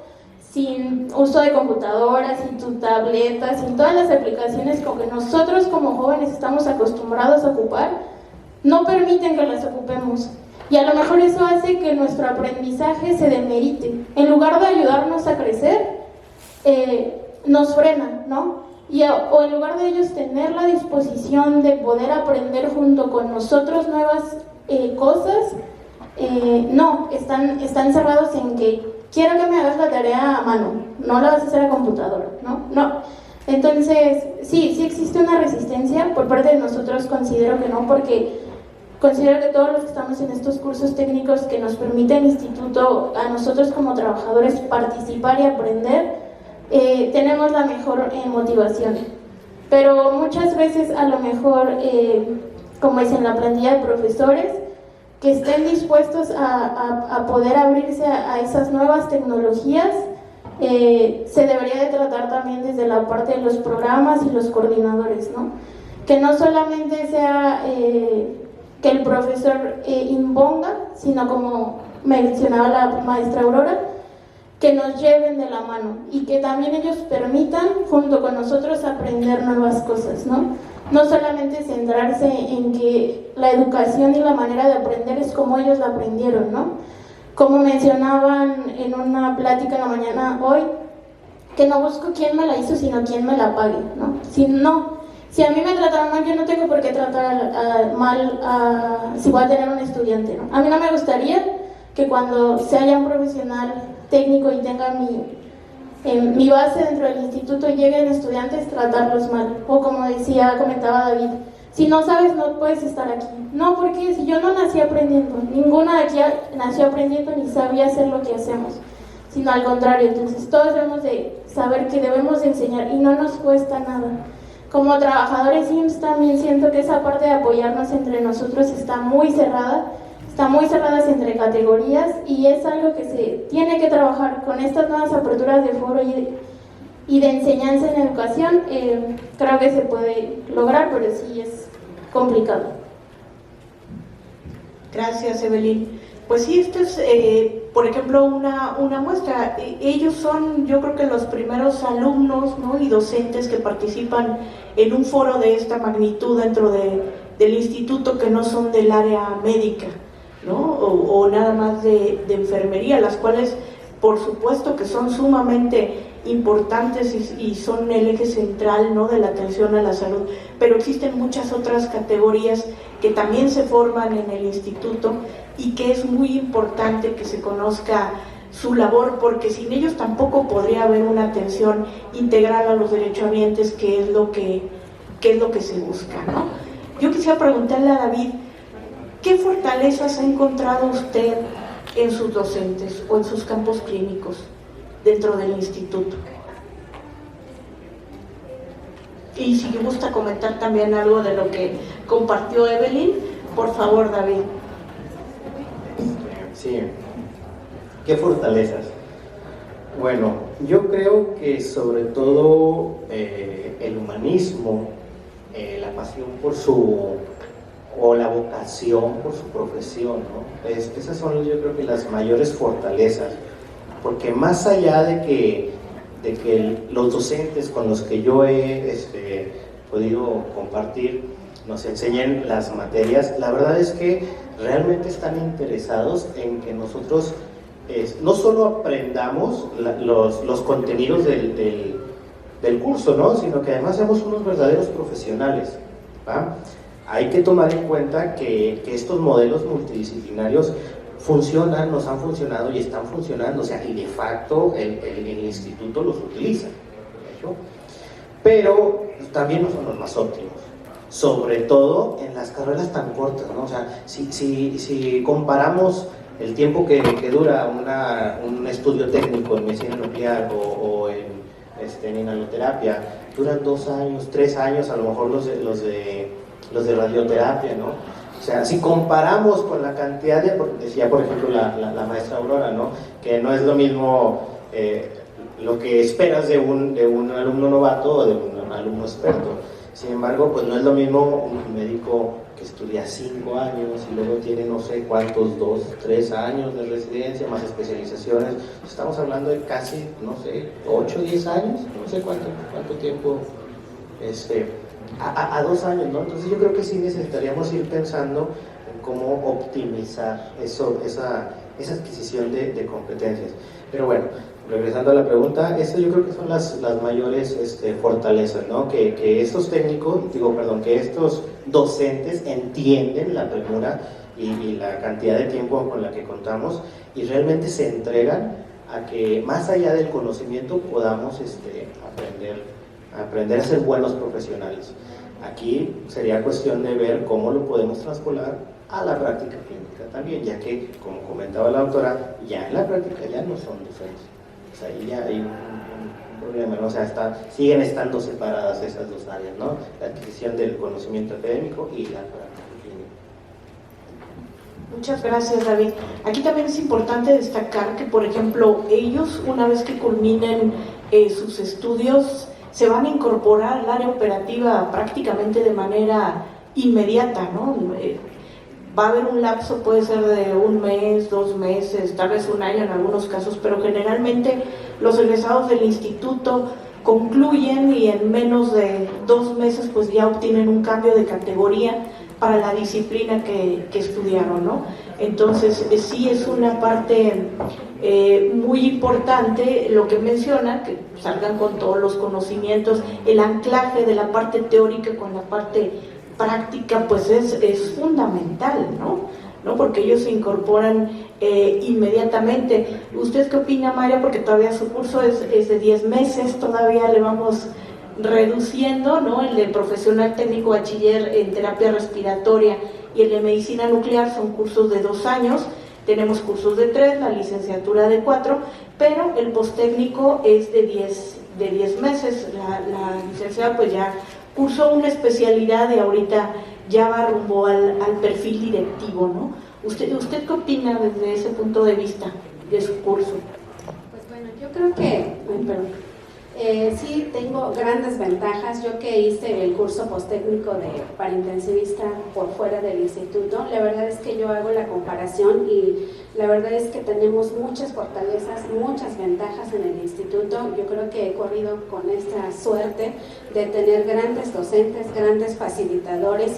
sin uso de computadoras, sin tu tableta, sin todas las aplicaciones con que nosotros como jóvenes estamos acostumbrados a ocupar, no permiten que las ocupemos. Y a lo mejor eso hace que nuestro aprendizaje se demerite. En lugar de ayudarnos a crecer, nos frena, ¿no? O en lugar de ellos tener la disposición de poder aprender junto con nosotros nuevas cosas, no, están cerrados en que quiero que me hagas la tarea a mano, no la vas a hacer a computadora, no. Entonces, sí existe una resistencia por parte de nosotros, considero que no, porque considero que todos los que estamos en estos cursos técnicos que nos permite el instituto, a nosotros como trabajadores participar y aprender, tenemos la mejor motivación. Pero muchas veces a lo mejor, como es en la plantilla de profesores, que estén dispuestos a poder abrirse a esas nuevas tecnologías, se debería de tratar también desde la parte de los programas y los coordinadores, ¿no? Que no solamente sea que el profesor imponga, sino como mencionaba la maestra Aurora, que nos lleven de la mano y que también ellos permitan junto con nosotros aprender nuevas cosas, ¿no? No solamente centrarse en que la educación y la manera de aprender es como ellos la aprendieron, ¿no? Como mencionaban en una plática en la mañana hoy, que no busco quién me la hizo, sino quién me la pague, ¿no? Si a mí me trataron mal, yo no tengo por qué tratar mal si voy a tener un estudiante, ¿no? A mí no me gustaría que cuando se haya un profesional técnico y tenga mi base dentro del instituto y lleguen estudiantes, tratarlos mal. O como comentaba David, si no sabes, no puedes estar aquí. No, porque si yo no nací aprendiendo, ninguna de aquí nació aprendiendo ni sabía hacer lo que hacemos, sino al contrario. Entonces todos debemos de saber que debemos de enseñar y no nos cuesta nada. Como trabajadores IMSS también siento que esa parte de apoyarnos entre nosotros está muy cerradas entre categorías y es algo que se tiene que trabajar con estas nuevas aperturas de foro y de enseñanza en educación. Creo que se puede lograr, pero sí es complicado. Gracias, Evelyn. Pues sí, esto es por ejemplo, una muestra. Ellos son, yo creo que los primeros alumnos, ¿no?, y docentes que participan en un foro de esta magnitud dentro del instituto, que no son del área médica, ¿no?, o nada más de enfermería, las cuales por supuesto que son sumamente importantes y son el eje central, ¿no?, de la atención a la salud, pero existen muchas otras categorías que también se forman en el instituto y que es muy importante que se conozca su labor, porque sin ellos tampoco podría haber una atención integral a los derechohabientes, que es lo que se busca, ¿no? Yo quisiera preguntarle a David, ¿qué fortalezas ha encontrado usted en sus docentes o en sus campos clínicos dentro del instituto? Y si gusta comentar también algo de lo que compartió Evelyn, por favor, David. Sí, ¿qué fortalezas? Bueno, yo creo que sobre todo el humanismo, la pasión por o la vocación por su profesión, ¿no? Esas son, yo creo que las mayores fortalezas, porque más allá de que los docentes con los que yo he podido compartir nos enseñen las materias, la verdad es que realmente están interesados en que nosotros no solo aprendamos los contenidos del curso, ¿no?, sino que además seamos unos verdaderos profesionales, ¿va? Hay que tomar en cuenta que estos modelos multidisciplinarios funcionan, nos han funcionado y están funcionando, o sea, y de facto el instituto los utiliza, ¿no? Pero también no son los más óptimos, sobre todo en las carreras tan cortas, ¿no? O sea, si comparamos el tiempo que dura un estudio técnico en medicina nuclear o en inhaloterapia, duran 2 años, 3 años, a lo mejor los de radioterapia, ¿no? O sea, si comparamos con la cantidad decía por ejemplo la maestra Aurora, ¿no?, que no es lo mismo lo que esperas de un alumno novato o de un alumno experto. Sin embargo, pues no es lo mismo un médico que estudia 5 años y luego tiene no sé cuántos, 2, 3 años de residencia, más especializaciones. Estamos hablando de casi, no sé, 8, 10 años, no sé cuánto tiempo, a 2 años, ¿no? Entonces yo creo que sí necesitaríamos ir pensando en cómo optimizar esa adquisición de competencias. Pero bueno, regresando a la pregunta, yo creo que son las mayores fortalezas, ¿no? Que estos técnicos, que estos docentes entienden la premura y la cantidad de tiempo con la que contamos y realmente se entregan a que más allá del conocimiento podamos aprender a ser buenos profesionales. Aquí sería cuestión de ver cómo lo podemos traspolar a la práctica clínica también, ya que, como comentaba la doctora, ya en la práctica ya no son docentes. O sea, ahí ya hay un problema, ¿no? O sea, siguen estando separadas esas dos áreas, ¿no? La adquisición del conocimiento académico y la práctica clínica. Muchas gracias, David. Aquí también es importante destacar que, por ejemplo, ellos, una vez que culminen sus estudios, se van a incorporar al área operativa prácticamente de manera inmediata, ¿no? Va a haber un lapso, puede ser de 1 mes, 2 meses, tal vez 1 año en algunos casos, pero generalmente los egresados del instituto concluyen y en menos de 2 meses pues ya obtienen un cambio de categoría para la disciplina que estudiaron, ¿no? Entonces sí es una parte muy importante lo que menciona, que salgan con todos los conocimientos, el anclaje de la parte teórica con la parte práctica pues es fundamental, ¿no? Porque ellos se incorporan inmediatamente. ¿Usted qué opina, María? Porque todavía su curso es de 10 meses, todavía le vamos reduciendo, ¿no? El de profesional técnico bachiller en terapia respiratoria y el de medicina nuclear son cursos de 2 años, tenemos cursos de 3, la licenciatura de 4, pero el posttécnico es de 10 meses, la licenciada pues ya cursó una especialidad y ahorita ya va rumbo al perfil directivo, ¿no? ¿Usted qué opina desde ese punto de vista de su curso? Pues bueno, yo creo que, Sí, tengo grandes ventajas. Yo que hice el curso posttécnico para intensivista por fuera del instituto, la verdad es que yo hago la comparación y la verdad es que tenemos muchas fortalezas, muchas ventajas en el instituto. Yo creo que he corrido con esta suerte de tener grandes docentes, grandes facilitadores.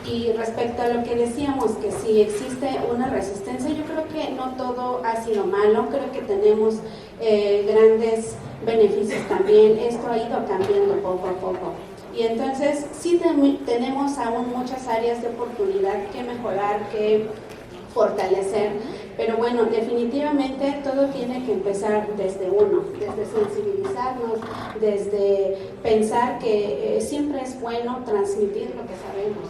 Y respecto a lo que decíamos, que si existe una resistencia, yo creo que no todo ha sido malo, creo que tenemos grandes beneficios también. Esto ha ido cambiando poco a poco. Y entonces sí tenemos aún muchas áreas de oportunidad que mejorar, que fortalecer, pero bueno, definitivamente todo tiene que empezar desde uno, desde sensibilizarnos, desde pensar que siempre es bueno transmitir lo que sabemos,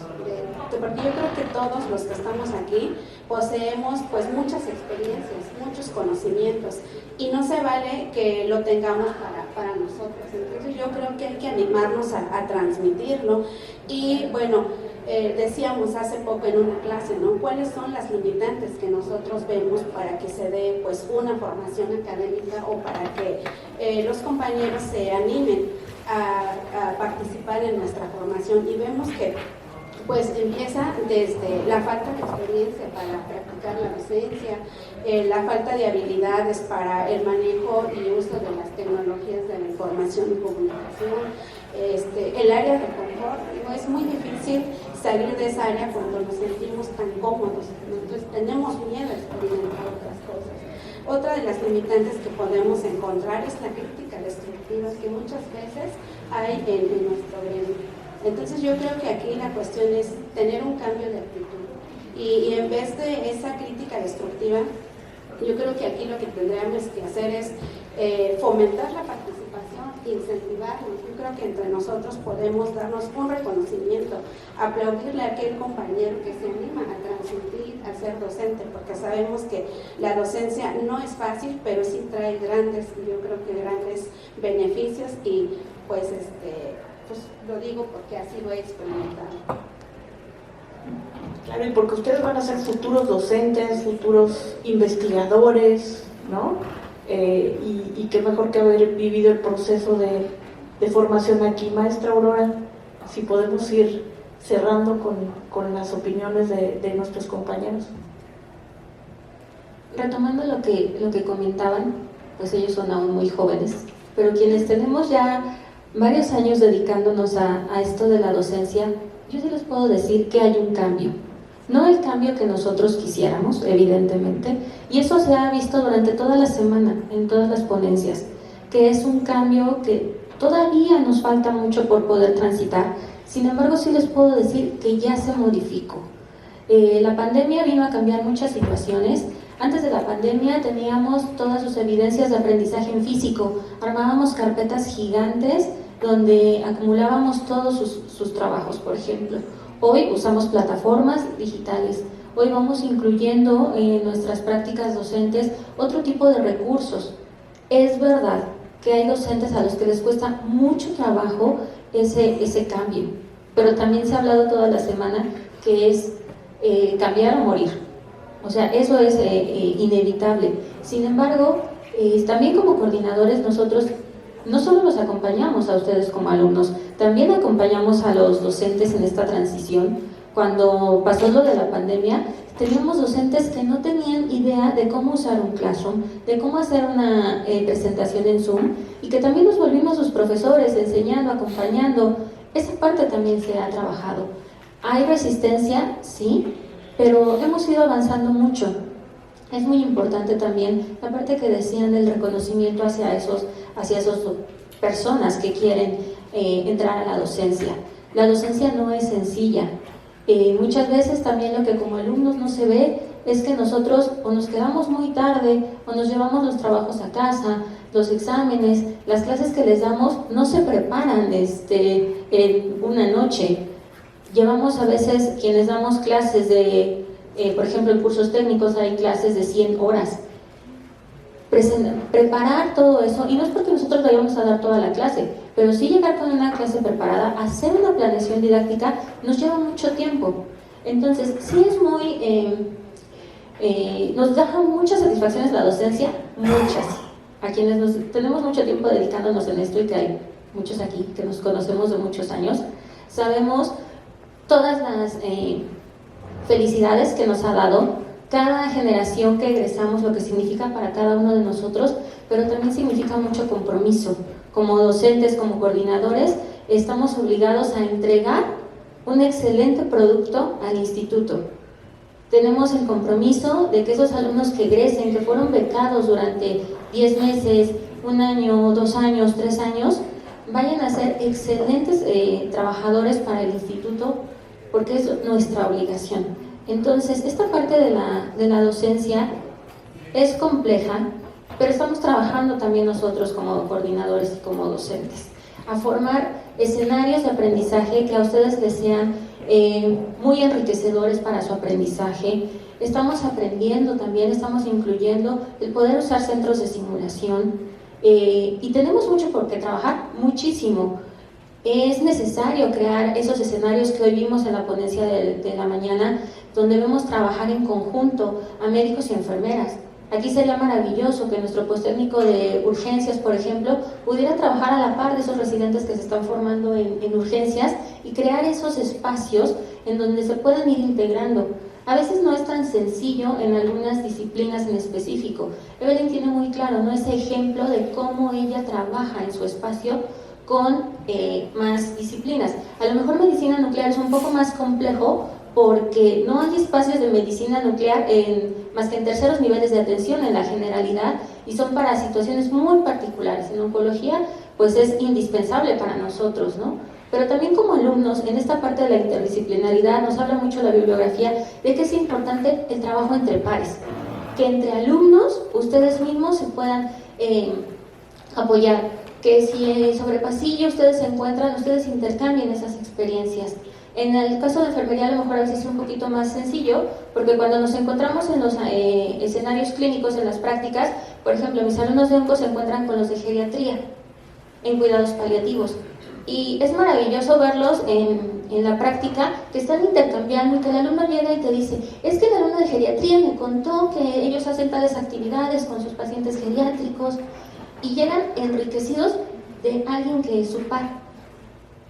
porque yo creo que todos los que estamos aquí poseemos pues muchas experiencias, muchos conocimientos y no se vale que lo tengamos para nosotros. Entonces yo creo que hay que animarnos a transmitirlo y bueno, decíamos hace poco en una clase, ¿no? ¿Cuáles son las limitantes que nosotros vemos para que se dé pues una formación académica o para que los compañeros se animen a participar en nuestra formación? Y vemos que pues empieza desde la falta de experiencia para practicar la docencia, la falta de habilidades para el manejo y uso de las tecnologías de la información y comunicación, el área de confort. No es muy difícil salir de esa área cuando nos sentimos tan cómodos, entonces tenemos miedo a experimentar otras cosas. Otra de las limitantes que podemos encontrar es la crítica destructiva que muchas veces hay en nuestro gremio. Entonces yo creo que aquí la cuestión es tener un cambio de actitud y en vez de esa crítica destructiva, yo creo que aquí lo que tendríamos que hacer es fomentar la participación, incentivarnos. Yo creo que entre nosotros podemos darnos un reconocimiento, aplaudirle a aquel compañero que se anima a transmitir, a ser docente, porque sabemos que la docencia no es fácil, pero sí trae grandes beneficios y pues pues lo digo porque así lo he experimentado. Claro, y porque ustedes van a ser futuros docentes, futuros investigadores, ¿no? Y qué mejor que haber vivido el proceso de formación aquí. Maestra Aurora, si podemos ir cerrando con las opiniones de nuestros compañeros. Retomando lo que comentaban, pues ellos son aún muy jóvenes, pero quienes tenemos ya varios años dedicándonos a esto de la docencia, yo sí les puedo decir que hay un cambio. No el cambio que nosotros quisiéramos, evidentemente, y eso se ha visto durante toda la semana, en todas las ponencias, que es un cambio que todavía nos falta mucho por poder transitar. Sin embargo, sí les puedo decir que ya se modificó. La pandemia vino a cambiar muchas situaciones. Antes de la pandemia teníamos todas sus evidencias de aprendizaje en físico, armábamos carpetas gigantes donde acumulábamos todos sus trabajos, por ejemplo. Hoy usamos plataformas digitales, hoy vamos incluyendo en nuestras prácticas docentes otro tipo de recursos. Es verdad que hay docentes a los que les cuesta mucho trabajo ese cambio, pero también se ha hablado toda la semana que es cambiar o morir. O sea, eso es inevitable. Sin embargo, también como coordinadores nosotros no solo los acompañamos a ustedes como alumnos, también acompañamos a los docentes en esta transición. Cuando pasó lo de la pandemia, teníamos docentes que no tenían idea de cómo usar un Classroom, de cómo hacer una presentación en Zoom, y que también nos volvimos sus profesores, enseñando, acompañando. Esa parte también se ha trabajado. ¿Hay resistencia? Sí, pero hemos ido avanzando mucho. Es muy importante también la parte que decían del reconocimiento hacia esas personas que quieren entrar a la docencia. La docencia no es sencilla. Muchas veces también lo que como alumnos no se ve es que nosotros o nos quedamos muy tarde o nos llevamos los trabajos a casa, los exámenes, las clases que les damos no se preparan en una noche. Llevamos a veces, quienes damos clases de, por ejemplo, en cursos técnicos hay clases de 100 horas. Preparar todo eso, y no es porque nosotros vayamos a dar toda la clase, pero sí llegar con una clase preparada, hacer una planeación didáctica, nos lleva mucho tiempo. Entonces, sí es muy... nos da muchas satisfacciones la docencia, muchas. a quienes tenemos mucho tiempo dedicándonos en esto y que hay muchos aquí que nos conocemos de muchos años, sabemos todas las felicidades que nos ha dado cada generación que egresamos, lo que significa para cada uno de nosotros, pero también significa mucho compromiso. Como docentes, como coordinadores, estamos obligados a entregar un excelente producto al instituto. Tenemos el compromiso de que esos alumnos que egresen, que fueron becados durante 10 meses, 1 año, 2 años, 3 años, vayan a ser excelentes trabajadores para el instituto, porque es nuestra obligación. Entonces, esta parte de la docencia es compleja, pero estamos trabajando también nosotros como coordinadores y como docentes, a formar escenarios de aprendizaje que a ustedes les sean muy enriquecedores para su aprendizaje. Estamos aprendiendo también, estamos incluyendo el poder usar centros de simulación y tenemos mucho por qué trabajar, muchísimo. Es necesario crear esos escenarios que hoy vimos en la ponencia de la mañana, donde vemos trabajar en conjunto a médicos y enfermeras. Aquí sería maravilloso que nuestro postécnico de urgencias, por ejemplo, pudiera trabajar a la par de esos residentes que se están formando en urgencias y crear esos espacios en donde se puedan ir integrando. A veces no es tan sencillo en algunas disciplinas en específico. Evelyn tiene muy claro, ¿no?, ese ejemplo de cómo ella trabaja en su espacio con más disciplinas. A lo mejor medicina nuclear es un poco más complejo porque no hay espacios de medicina nuclear más que en terceros niveles de atención en la generalidad y son para situaciones muy particulares. En oncología pues es indispensable para nosotros, ¿no? Pero también como alumnos, en esta parte de la interdisciplinaridad nos habla mucho la bibliografía de que es importante el trabajo entre pares, que entre alumnos ustedes mismos se puedan apoyar, que si sobre pasillo ustedes se encuentran, ustedes intercambien esas experiencias. En el caso de enfermería a lo mejor a veces es un poquito más sencillo, porque cuando nos encontramos en los escenarios clínicos, en las prácticas, por ejemplo, mis alumnos de onco se encuentran con los de geriatría, en cuidados paliativos. Y es maravilloso verlos en la práctica, que están intercambiando y que el alumno llega y te dice, es que el alumno de geriatría me contó que ellos hacen tales actividades con sus pacientes geriátricos y llegan enriquecidos de alguien que es su par.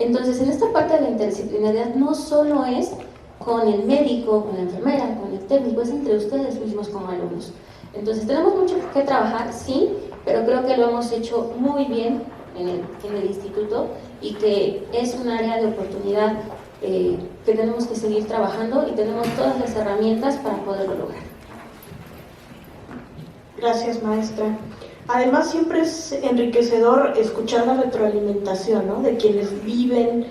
Entonces, en esta parte de la interdisciplinaridad no solo es con el médico, con la enfermera, con el técnico, es entre ustedes mismos como alumnos. Entonces, tenemos mucho que trabajar, sí, pero creo que lo hemos hecho muy bien en el instituto y que es un área de oportunidad que tenemos que seguir trabajando y tenemos todas las herramientas para poderlo lograr. Gracias, maestra. Además, siempre es enriquecedor escuchar la retroalimentación, ¿no?, de quienes viven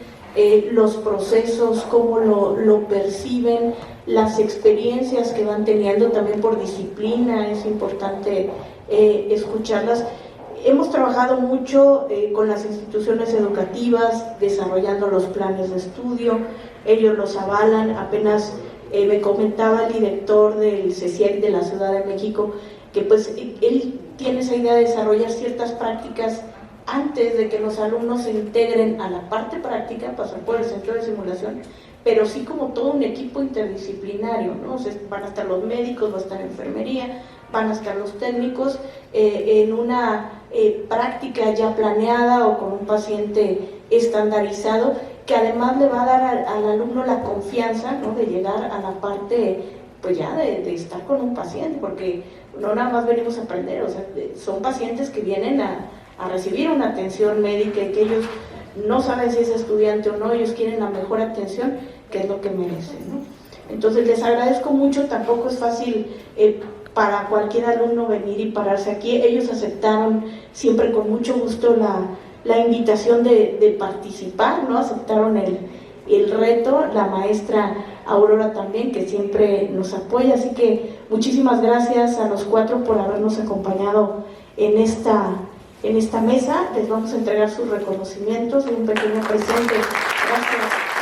los procesos, cómo lo perciben, las experiencias que van teniendo también por disciplina. Es importante escucharlas. Hemos trabajado mucho con las instituciones educativas, desarrollando los planes de estudio, ellos los avalan. Apenas me comentaba el director del CECIEC de la Ciudad de México que pues él tiene esa idea de desarrollar ciertas prácticas antes de que los alumnos se integren a la parte práctica, pasar por el centro de simulación, pero sí como todo un equipo interdisciplinario, ¿no? O sea, van a estar los médicos, va a estar enfermería, van a estar los técnicos en una práctica ya planeada o con un paciente estandarizado, que además le va a dar al alumno la confianza, ¿no?, de llegar a la parte pues ya de estar con un paciente, porque no nada más venimos a aprender, o sea, son pacientes que vienen a recibir una atención médica y que ellos no saben si es estudiante o no, ellos quieren la mejor atención, que es lo que merecen, ¿no? Entonces les agradezco mucho. Tampoco es fácil para cualquier alumno venir y pararse aquí. Ellos aceptaron siempre con mucho gusto la invitación de participar, ¿no? Aceptaron el reto, la maestra Aurora también, que siempre nos apoya, así que muchísimas gracias a los 4 por habernos acompañado en esta mesa. Les vamos a entregar sus reconocimientos y un pequeño presente. Gracias.